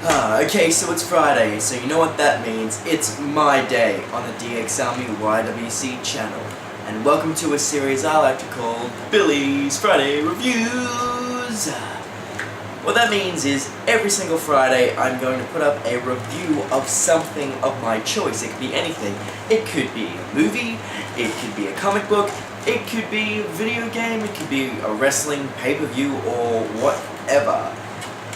Okay, so it's Friday, so you know what that means. It's my day on the DX Army YWC channel. And welcome to a series I like to call Billy's Friday Reviews. What that means is every single Friday I'm going to put up a review of something of my choice. It could be anything. It could be a movie, it could be a comic book, it could be a video game, it could be a wrestling pay-per-view or whatever.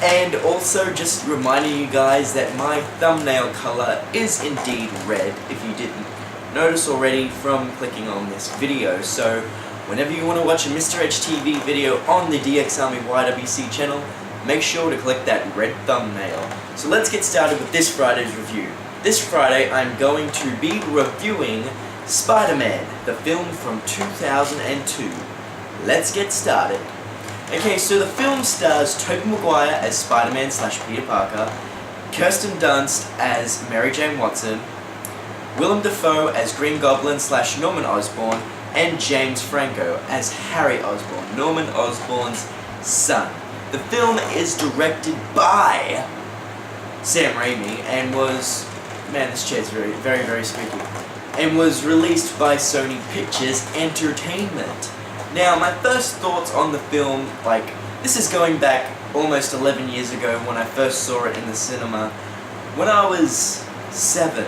And also just reminding you guys that my thumbnail color is indeed red, if you didn't notice already from clicking on this video. So whenever you want to watch a Mr. H TV video on the DX Army YWC channel, make sure to click that red thumbnail. So let's get started with this Friday's review. This Friday I'm going to be reviewing Spider-Man, the film from 2002. Let's get started. Okay, so the film stars Tobey Maguire as Spider-Man / Peter Parker, Kirsten Dunst as Mary Jane Watson, Willem Dafoe as Green Goblin / Norman Osborn, and James Franco as Harry Osborn, Norman Osborn's son. The film is directed by Sam Raimi and was, man, this chair's very spooky, and was released by Sony Pictures Entertainment. Now, my first thoughts on the film, this is going back almost 11 years ago when I first saw it in the cinema. When I was 7,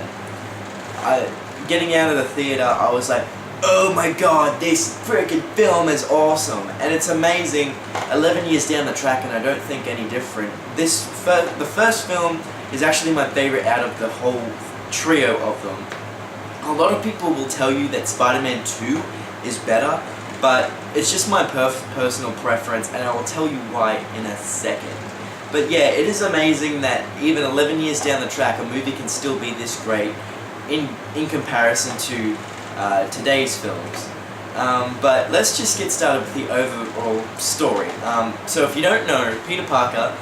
getting out of the theater, I was like, oh my god, this freaking film is awesome. And it's amazing, 11 years down the track, and I don't think any different. The first film is actually my favorite out of the whole trio of them. A lot of people will tell you that Spider-Man 2 is better, but it's just my personal preference, and I will tell you why in a second. But yeah, it is amazing that even 11 years down the track, a movie can still be this great in comparison to today's films. But let's just get started with the overall story. So if you don't know, Peter Parker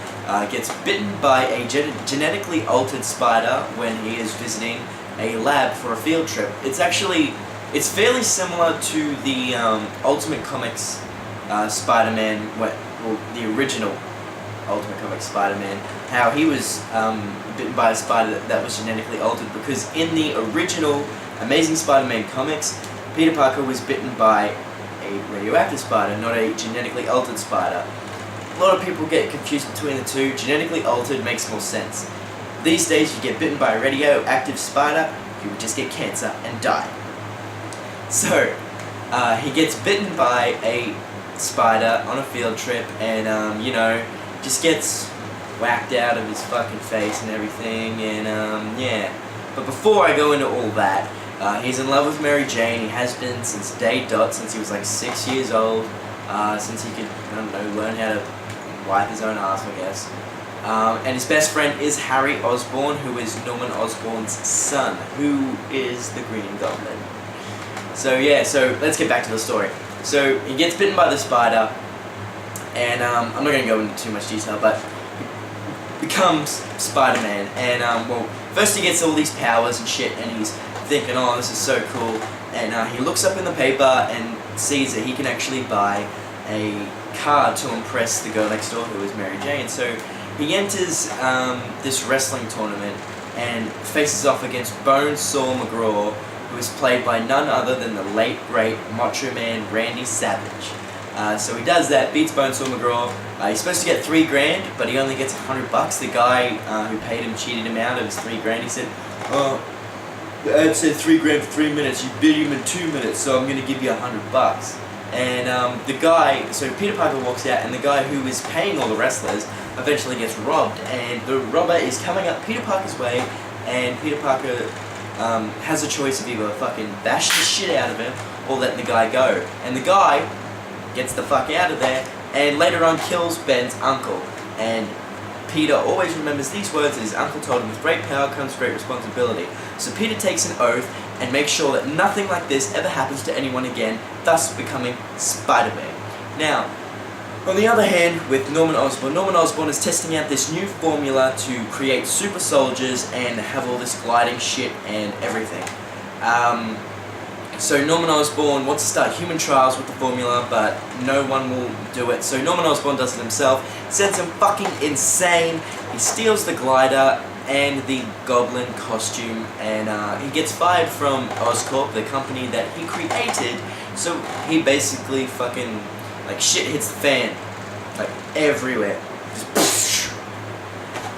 gets bitten by a genetically altered spider when he is visiting a lab for a field trip. It's fairly similar to the Ultimate Comics Spider-Man, the original Ultimate Comics Spider-Man, how he was bitten by a spider that was genetically altered, because in the original Amazing Spider-Man comics, Peter Parker was bitten by a radioactive spider, not a genetically altered spider. A lot of people get confused between the two. Genetically altered makes more sense. These days, you get bitten by a radioactive spider, you would just get cancer and die. So, he gets bitten by a spider on a field trip and, just gets whacked out of his fucking face and everything, and, yeah. But before I go into all that, he's in love with Mary Jane. He has been since day dot, since he was like 6 years old, since he could, learn how to wipe his own ass, I guess. And his best friend is Harry Osborn, who is Norman Osborn's son, who is the Green Goblin. So yeah, so let's get back to the story. So he gets bitten by the spider, and I'm not going to go into too much detail, but he becomes Spider-Man, and first he gets all these powers and shit, and he's thinking, oh, this is so cool, and he looks up in the paper and sees that he can actually buy a car to impress the girl next door, who is Mary Jane. So he enters this wrestling tournament and faces off against Bonesaw McGraw, who is played by none other than the late, great Macho Man Randy Savage. So he does that, beats Bonesaw McGraw. He's supposed to get $3 grand, but he only gets $100. The guy who paid him cheated him out of his $3 grand. He said, oh, the ad said $3 grand for 3 minutes, you bid him in 2 minutes, so I'm going to give you $100. And the guy, so Peter Parker walks out, and the guy who is paying all the wrestlers eventually gets robbed, and the robber is coming up Peter Parker's way, and Peter Parker has a choice of either fucking bash the shit out of him or letting the guy go. And the guy gets the fuck out of there and later on kills Ben's uncle. And Peter always remembers these words that his uncle told him: with great power comes great responsibility. So Peter takes an oath and makes sure that nothing like this ever happens to anyone again, thus becoming Spider-Man. Now, on the other hand, with Norman Osborn is testing out this new formula to create super soldiers and have all this gliding shit and everything. So Norman Osborn wants to start human trials with the formula, but no one will do it. So Norman Osborn does it himself, sends him fucking insane. He steals the glider and the goblin costume, and he gets fired from Oscorp, the company that he created. So he basically fucking, like, shit hits the fan, like, everywhere. Just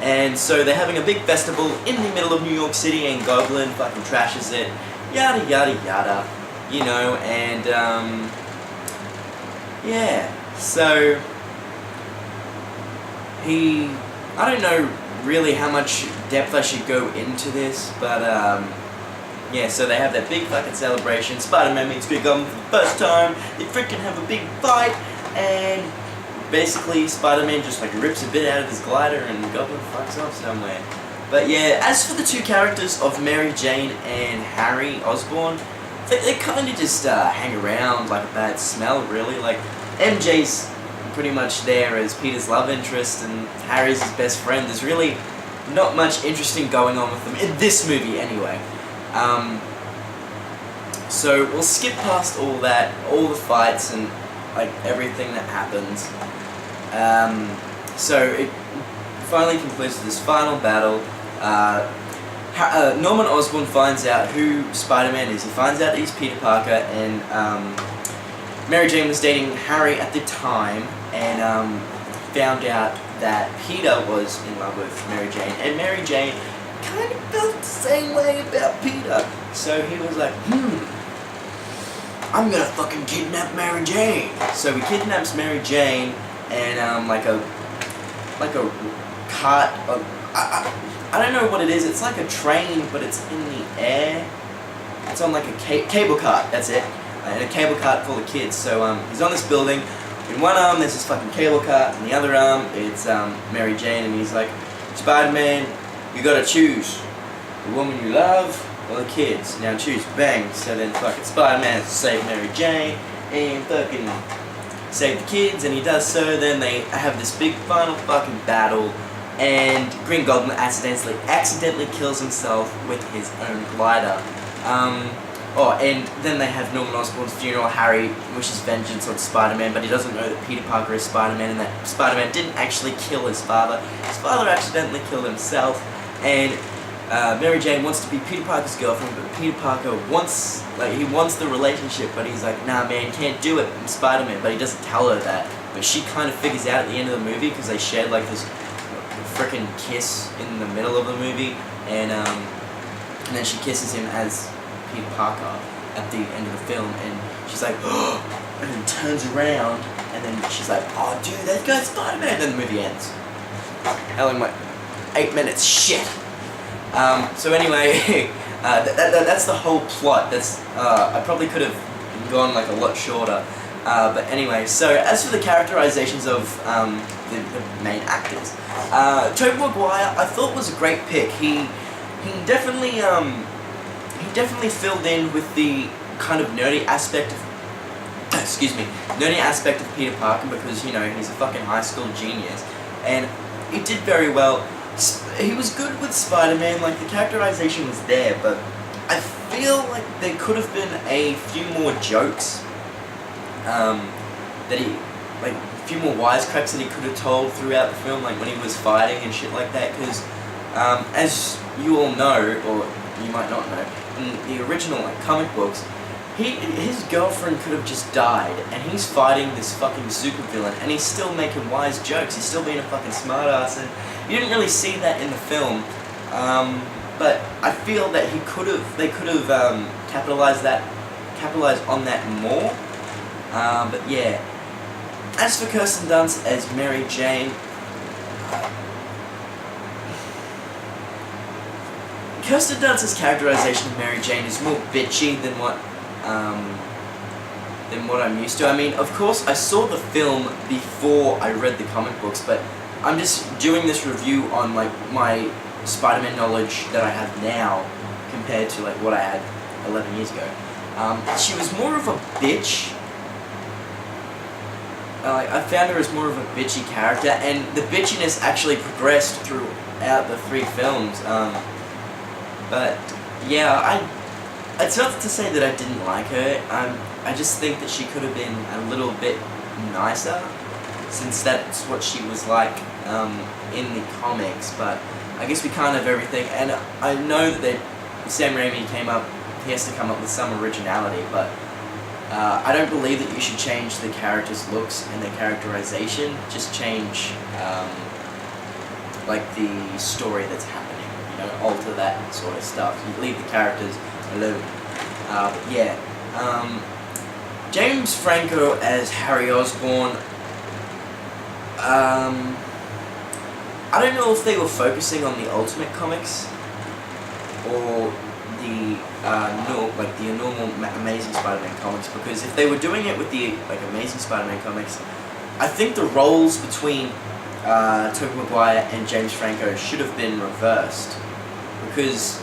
and so they're having a big festival in the middle of New York City, and Goblin fucking trashes it. Yada yada yada, you know, and yeah, so I don't know really how much depth I should go into this, but yeah, so they have that big fucking celebration. Spider-Man meets Green Goblin for the first time. They freaking have a big fight, and basically Spider-Man just like rips a bit out of his glider, and Goblin fucks off somewhere. But yeah, as for the two characters of Mary Jane and Harry Osborn, they kind of just hang around like a bad smell, really. Like, MJ's pretty much there as Peter's love interest, and Harry's his best friend. There's really not much interesting going on with them, in this movie anyway. So we'll skip past all that, all the fights and like everything that happens. So it finally concludes with this final battle. Norman Osborn finds out who Spider-Man is. He finds out that he's Peter Parker, and Mary Jane was dating Harry at the time, and found out that Peter was in love with Mary Jane, and Mary Jane kind of felt the same way about Peter. So he was like, I'm gonna fucking kidnap Mary Jane. So he kidnaps Mary Jane, and like a cart of, I don't know what it is. It's like a train, but it's in the air. It's on like a cable cart, that's it. And a cable cart full of kids. So he's on this building. In one arm there's this fucking cable cart, in the other arm it's Mary Jane, and he's like, Spider-Man, you gotta choose. The woman you love or the kids. Now choose. Bang. So then fucking Spider-Man has to save Mary Jane and fucking save the kids, and he does so. Then they have this big final fucking battle, and Green Goblin accidentally kills himself with his own glider. And then they have Norman Osborn's funeral. Harry wishes vengeance on Spider-Man, but he doesn't know that Peter Parker is Spider-Man, and that Spider-Man didn't actually kill his father. His father accidentally killed himself, and Mary Jane wants to be Peter Parker's girlfriend, but Peter Parker wants the relationship, but he's like, nah man, can't do it, I'm Spider-Man, but he doesn't tell her that. But she kind of figures out at the end of the movie, because they shared like this frickin' kiss in the middle of the movie, and then she kisses him as Peter Parker at the end of the film, and she's like, oh, and then turns around, and then she's like, oh dude, that guy's Spider-Man, and then the movie ends. Hell, in like 8 minutes, shit. So anyway, that's the whole plot. That's I probably could have gone like a lot shorter, but anyway. So as for the characterizations of the main actors, Tobey Maguire I thought was a great pick. He definitely filled in with the kind of nerdy aspect of Peter Parker, because you know he's a fucking high school genius, and he did very well. He was good with Spider-Man, like the characterization was there, but I feel like there could have been a few more jokes, that he, like a few more wisecracks that he could have told throughout the film, like when he was fighting and shit like that, because as you all know, or you might not know, in the original like comic books, his girlfriend could have just died, and he's fighting this fucking supervillain, and he's still making wise jokes, he's still being a fucking smartass, and you didn't really see that in the film, but I feel that they could have capitalized on that more, but yeah. As for Kirsten Dunst as Mary Jane, Kirsten Dunst's characterization of Mary Jane is more bitchy than what I'm used to. I mean, of course, I saw the film before I read the comic books, but I'm just doing this review on like my Spider-Man knowledge that I have now compared to like what I had 11 years ago. She was more of a bitch. I found her as more of a bitchy character, and the bitchiness actually progressed throughout the 3 films. But yeah, it's not to say that I didn't like her. I just think that she could have been a little bit nicer, since that's what she was like in the comics. But I guess we can't have everything. And I know that Sam Raimi he has to come up with some originality, but I don't believe that you should change the characters' looks and their characterization. Just change like the story that's happening. You know, alter that sort of stuff. You leave the characters alone. But yeah, James Franco as Harry Osborn. I don't know if they were focusing on the Ultimate Comics or the normal Amazing Spider-Man comics, because if they were doing it with the Amazing Spider-Man comics, I think the roles between Tobey Maguire and James Franco should have been reversed, because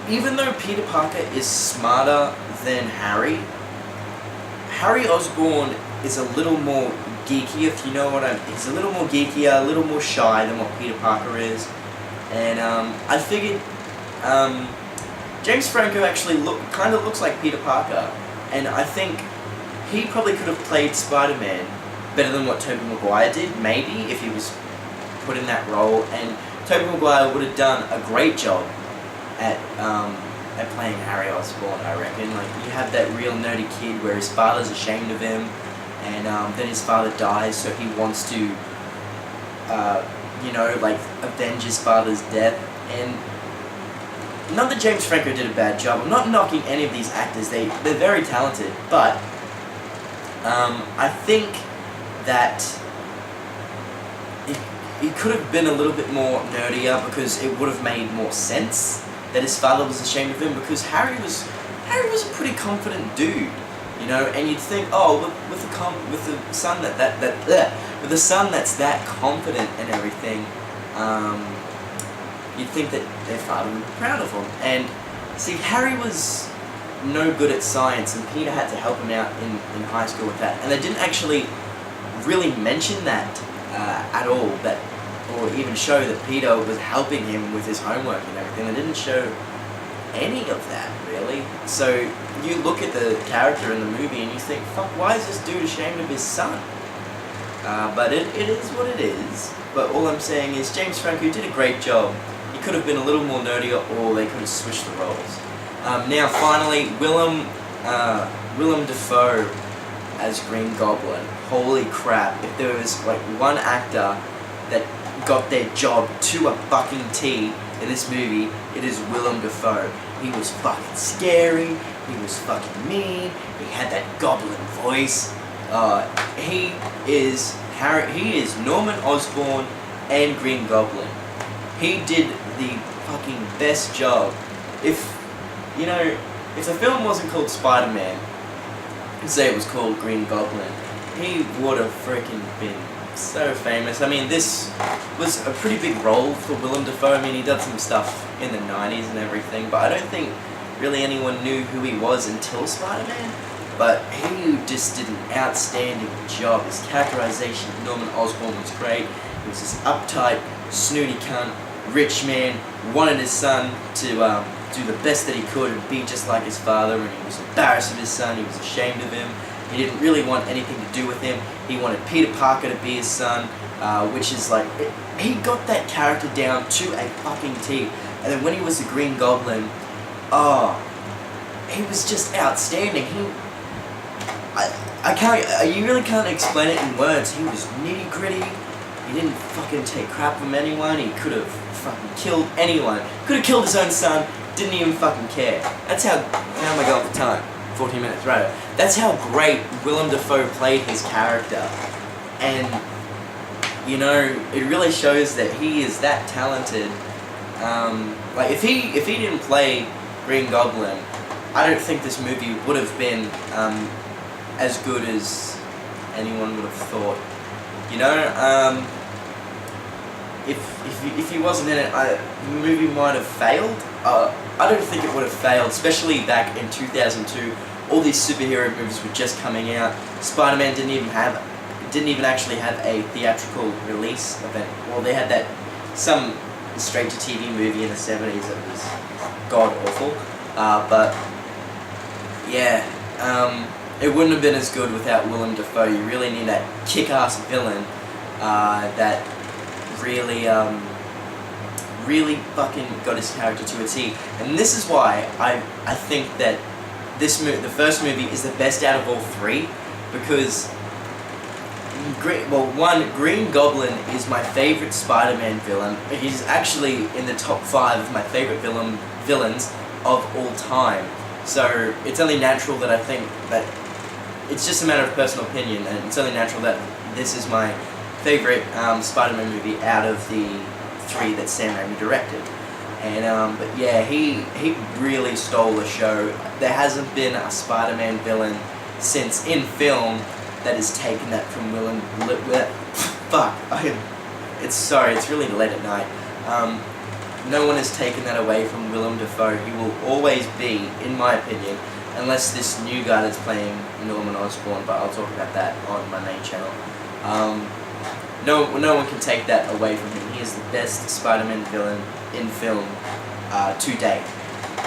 even though Peter Parker is smarter than Harry Osborn is a little more geeky, if you know what I mean. He's a little more geeky, a little more shy than what Peter Parker is, and I figured James Franco actually kind of looks like Peter Parker, and I think he probably could have played Spider-Man better than what Tobey Maguire did, maybe, if he was put in that role, and Tobey Maguire would have done a great job at playing Harry Osborn, I reckon. Like, you have that real nerdy kid where his father's ashamed of him, and then his father dies, so he wants to, avenge his father's death, and not that James Franco did a bad job. I'm not knocking any of these actors. They're very talented, but I think that it could have been a little bit more nerdier, because it would have made more sense that his father was ashamed of him, because Harry was a pretty confident dude, you know, and you'd think, oh, with the son with the son that's that confident and everything, you'd think that their father would be proud of him. And see, Harry was no good at science, and Peter had to help him out in high school with that. And they didn't actually really mention that at all, or even show that Peter was helping him with his homework and everything. They didn't show any of that, really. So you look at the character in the movie and you think, fuck, why is this dude ashamed of his son? But it is what it is. But all I'm saying is James Franco did a great job. He could have been a little more nerdier, or they could have switched the roles. Now, finally, Willem Dafoe as Green Goblin. Holy crap! If there was like one actor that got their job to a fucking T in this movie, it is Willem Dafoe. He was fucking scary. He was fucking mean. He had that goblin voice. He is Norman Osborn and Green Goblin. He did the fucking best job. If the film wasn't called Spider-Man, and say it was called Green Goblin, he would have freaking been so famous. I mean, this was a pretty big role for Willem Dafoe. I mean, he did some stuff in the 90s and everything, but I don't think really anyone knew who he was until Spider-Man. But he just did an outstanding job. His characterization of Norman Osborn was great. He was this uptight, snooty cunt, rich man, wanted his son to do the best that he could and be just like his father, and he was embarrassed of his son, he was ashamed of him, he didn't really want anything to do with him, he wanted Peter Parker to be his son, which is like, he got that character down to a fucking T. And then when he was the Green Goblin, he was just outstanding. You really can't explain it in words. He was nitty gritty. He didn't fucking take crap from anyone. He could have fucking killed anyone. Could have killed his own son. Didn't even fucking care. That's how am I going for time? 14 minutes, right? That's how great Willem Dafoe played his character. And, you know, it really shows that he is that talented. Like, if he didn't play Green Goblin, I don't think this movie would have been as good as anyone would have thought. You know, if he wasn't in it, the movie might have failed. I don't think it would have failed, especially back in 2002. All these superhero movies were just coming out. Spider-Man didn't even actually have a theatrical release event. Well, they had that some straight-to-TV movie in the 70s that was god awful. But yeah, it wouldn't have been as good without Willem Dafoe. You really need that kick-ass villain that really, really fucking got his character to a T. And this is why I think that the first movie is the best out of all three, because Green Goblin is my favorite Spider-Man villain. He's actually in the top 5 of my favorite villains of all time. So it's only natural that I think that it's just a matter of personal opinion, and it's only natural that this is my favorite Spider-Man movie out of the 3 that Sam Raimi directed. And but yeah, he really stole the show. There hasn't been a Spider-Man villain since in film that has taken that from it's really late at night. No one has taken that away from Willem Dafoe. He will always be, in my opinion, unless this new guy that's playing Norman Osborn, but I'll talk about that on my main channel. No one can take that away from him. He is the best Spider-Man villain in film to date.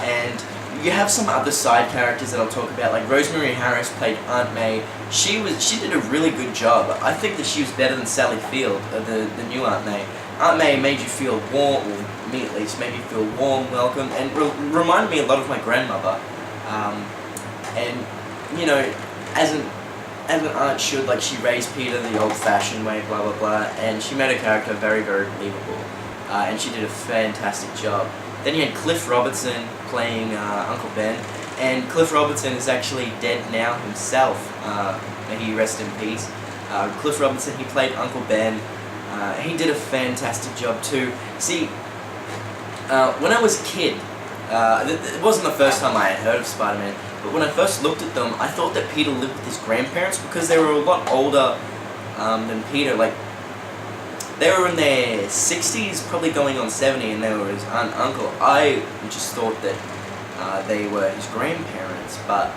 And you have some other side characters that I'll talk about, like Rosemary Harris played Aunt May. She did a really good job. I think that she was better than Sally Field, the new Aunt May. Aunt May made you feel warm, or me at least, made me feel warm, welcome, and reminded me a lot of my grandmother. And you know, as an aunt should, like, she raised Peter the old-fashioned way, blah blah blah, and she made her character very, very believable. And she did a fantastic job. Then you had Cliff Robertson playing Uncle Ben, and Cliff Robertson is actually dead now himself. May he rest in peace. Cliff Robertson, he played Uncle Ben. He did a fantastic job too. See, when I was a kid, it wasn't the first time I had heard of Spider-Man, but when I first looked at them, I thought that Peter lived with his grandparents because they were a lot older than Peter. Like, they were in their 60s, probably going on 70, and they were his aunt and uncle. I just thought that they were his grandparents, but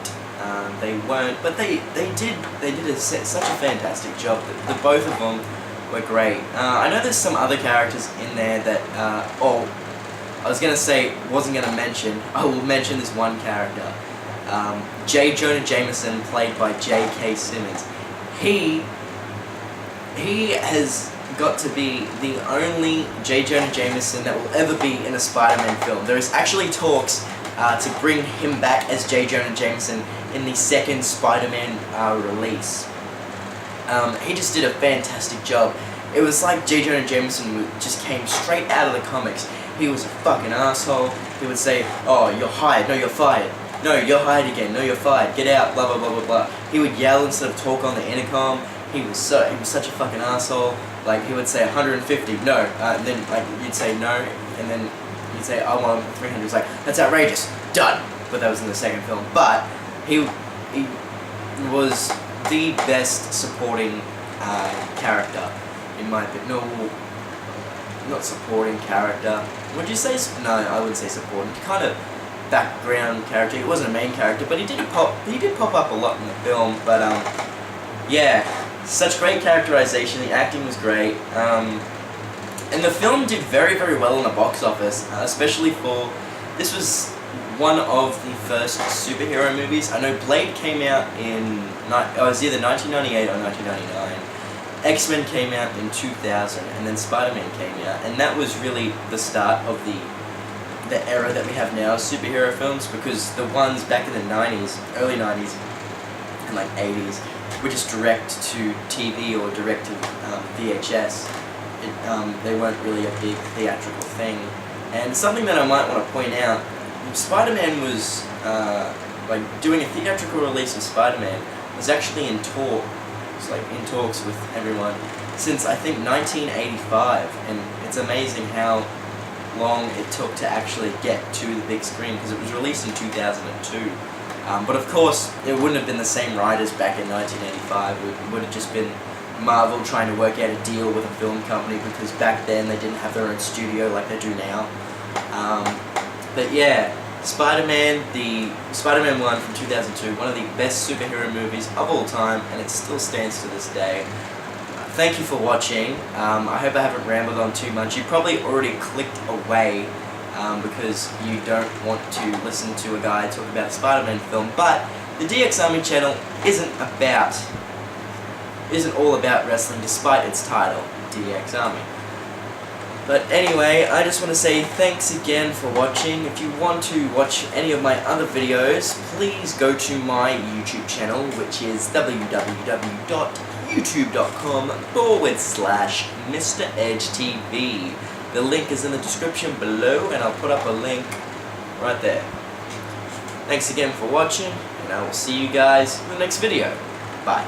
they weren't. But they did such a fantastic job. The both of them were great. I know there's some other characters in there that I was gonna say wasn't gonna mention. I will mention this one character. J. Jonah Jameson, played by J.K. Simmons. He has got to be the only J. Jonah Jameson that will ever be in a Spider-Man film. There is actually talks to bring him back as J. Jonah Jameson in the second Spider-Man release. He just did a fantastic job. It was like J. Jonah Jameson just came straight out of the comics. He was a fucking asshole. He would say, "Oh, you're hired. No, you're fired. No, you're hired again. No, you're fired. Get out." Blah blah blah blah blah. He would yell instead of talk on the intercom. He was such a fucking asshole. Like, he would say 150, no, and then like you'd say no, and then you'd say I want 300. It's like, that's outrageous. Done. But that was in the second film. But he was the best supporting character in my opinion. No, not supporting character. Would you say? No, I wouldn't say supporting. Kind of background character. He wasn't a main character, but he did pop up a lot in the film. But yeah, such great characterization. The acting was great. And the film did very, very well in the box office, especially for, this was one of the first superhero movies. I know Blade came out in, it was either 1998 or 1999. X-Men came out in 2000, and then Spider-Man came out, and that was really the start of the era that we have now, superhero films, because the ones back in the 90s, early 90s, and like 80s, were just direct to TV or direct to VHS. They weren't really a big theatrical thing. And something that I might want to point out, Spider-Man was, like, doing a theatrical release of Spider-Man was actually in talks with everyone since, I think, 1985, and it's amazing how long it took to actually get to the big screen, because it was released in 2002. But of course, it wouldn't have been the same writers back in 1985. It would have just been Marvel trying to work out a deal with a film company, because back then they didn't have their own studio like they do now. But yeah, Spider-Man, the Spider-Man 1 from 2002, one of the best superhero movies of all time, and it still stands to this day. Thank you for watching. I hope I haven't rambled on too much. You probably already clicked away because you don't want to listen to a guy talk about a Spider-Man film. But the DX Army channel isn't all about wrestling, despite its title, DX Army. But anyway, I just want to say thanks again for watching. If you want to watch any of my other videos, please go to my YouTube channel, which is www.youtube.com/Mr. Edge TV. The link is in the description below, and I'll put up a link right there. Thanks again for watching, and I will see you guys in the next video. Bye.